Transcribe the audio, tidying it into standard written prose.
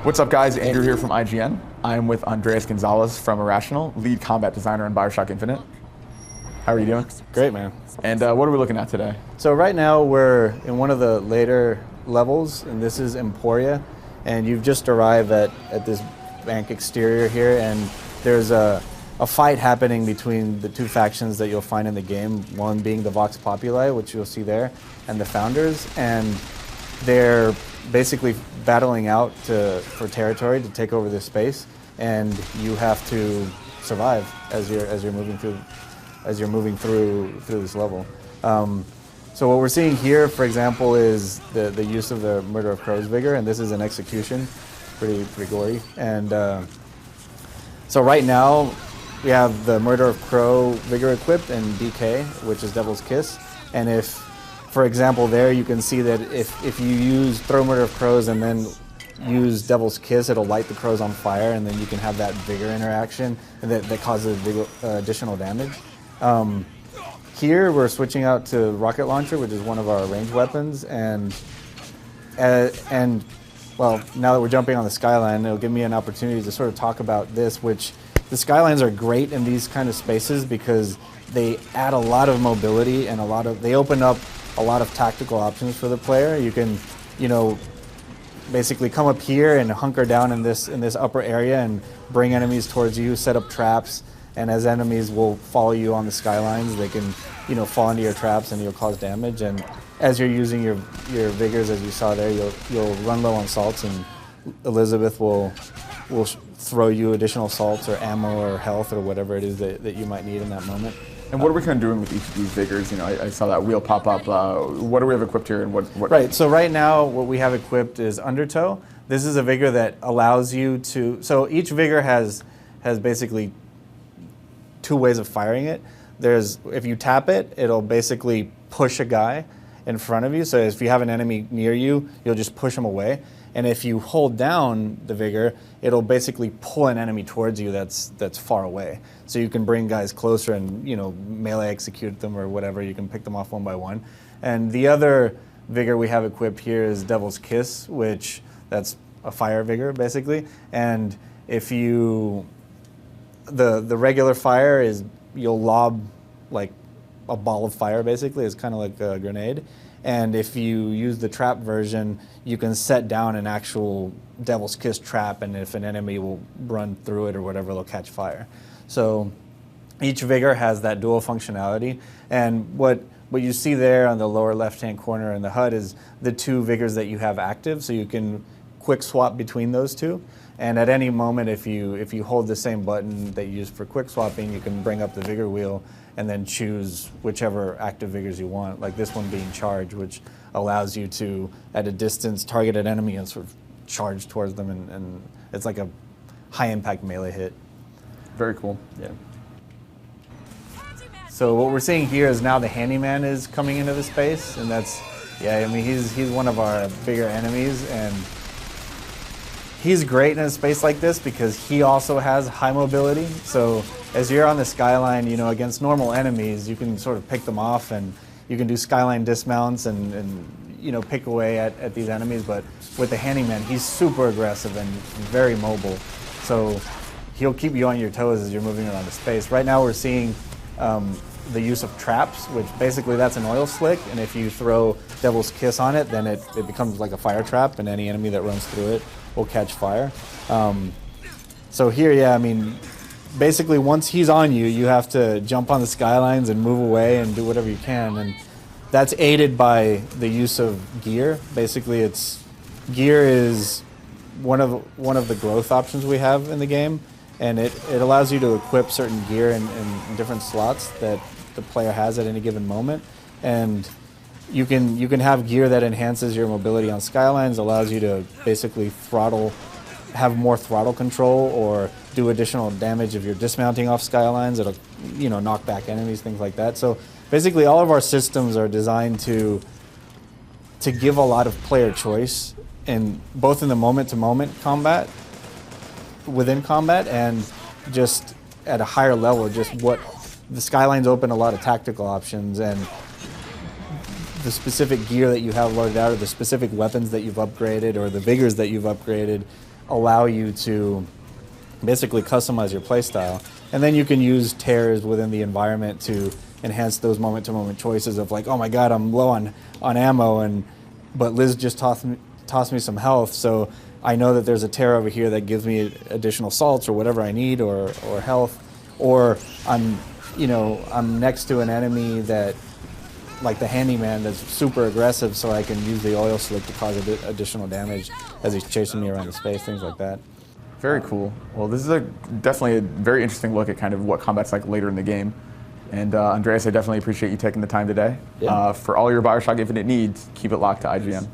What's up, guys? Andrew here from IGN. I'm with Andreas Gonzalez from Irrational, lead combat designer on BioShock Infinite. How are you doing? Great, man. And what are we looking at today? So right now we're in one of the later levels, and this is Emporia, and you've just arrived at this bank exterior here, and there's a fight happening between the two factions that you'll find in the game, one being the Vox Populi, which you'll see there, and the Founders, and they're basically battling out for territory to take over this space, and you have to survive as you're moving through this level. So what we're seeing here, for example, is the use of the Murder of Crows Vigor, and this is an execution, pretty gory. And so right now we have the Murder of Crow Vigor equipped and DK, which is Devil's Kiss, and if, for example, there you can see that if you throw Murder of Crows and then use Devil's Kiss, it'll light the crows on fire, and then you can have that Vigor interaction that causes additional damage. Here we're switching out to Rocket Launcher, which is one of our ranged weapons, and well, now that we're jumping on the Skyline, it'll give me an opportunity to sort of talk about this, which the Skylines are great in these kind of spaces because they add a lot of mobility and they open up a lot of tactical options for the player. You can, basically come up here and hunker down in this upper area and bring enemies towards you, set up traps, and as enemies will follow you on the Skylines, they can, fall into your traps and you'll cause damage. And as you're using your Vigors, as you saw there, you'll run low on salts, and Elizabeth will throw you additional salts or ammo or health or whatever it is that you might need in that moment. And what are we kind of doing with each of these Vigors? I saw that wheel pop up. What do we have equipped here, and what? Right. So right now, what we have equipped is Undertow. This is a Vigor that allows you to. So each Vigor has basically two ways of firing it. If you tap it, it'll basically push a guy in front of you. So if you have an enemy near you, you'll just push them away. And if you hold down the Vigor, it'll basically pull an enemy towards you that's far away. So you can bring guys closer and melee execute them or whatever. You can pick them off one by one. And the other Vigor we have equipped here is Devil's Kiss, which that's a fire Vigor basically. And if the regular fire is you'll lob like a ball of fire basically. It's kind of like a grenade. And if you use the trap version, you can set down an actual Devil's Kiss trap, and if an enemy will run through it or whatever, they'll catch fire. So each Vigor has that dual functionality. And what you see there on the lower left-hand corner in the HUD is the two Vigors that you have active, so you can quick swap between those two. And at any moment, if you hold the same button that you use for quick swapping, you can bring up the Vigor wheel and then choose whichever active Vigors you want, like this one being Charge, which allows you to, at a distance, target an enemy and sort of charge towards them, and it's like a high-impact melee hit. Very cool. Yeah. So what we're seeing here is now the Handyman is coming into the space, and he's one of our bigger enemies, and he's great in a space like this because he also has high mobility. So as you're on the Skyline, against normal enemies, you can sort of pick them off, and you can do Skyline dismounts and pick away at these enemies. But with the Handyman, he's super aggressive and very mobile. So he'll keep you on your toes as you're moving around the space. Right now we're seeing the use of traps, which basically that's an oil slick, and if you throw Devil's Kiss on it, then it becomes like a fire trap, and any enemy that runs through it will catch fire. So here, basically once he's on you, you have to jump on the Skylines and move away and do whatever you can, and that's aided by the use of gear. Basically, gear is one of the growth options we have in the game, and it allows you to equip certain gear in different slots that the player has at any given moment, and you can have gear that enhances your mobility on Skylines, allows you to basically have more throttle control or do additional damage if you're dismounting off Skylines. It'll knock back enemies, things like that. So basically all of our systems are designed to give a lot of player choice, both in the moment-to-moment combat, within combat, and just at a higher level, just what the Skylines open a lot of tactical options, and the specific gear that you have loaded out, or the specific weapons that you've upgraded, or the Vigors that you've upgraded, allow you to basically customize your playstyle. And then you can use tears within the environment to enhance those moment-to-moment choices of like, oh my god, I'm low on ammo, but Liz just tossed me some health, so I know that there's a tear over here that gives me additional salts or whatever I need, or health, or I'm next to an enemy that, like the Handyman, that's super aggressive, so I can use the oil slick to cause additional damage as he's chasing me around the space, things like that. Very cool. Well, this is definitely a very interesting look at kind of what combat's like later in the game. And Andreas, I definitely appreciate you taking the time today. Yeah. For all your BioShock Infinite needs, keep it locked to IGN.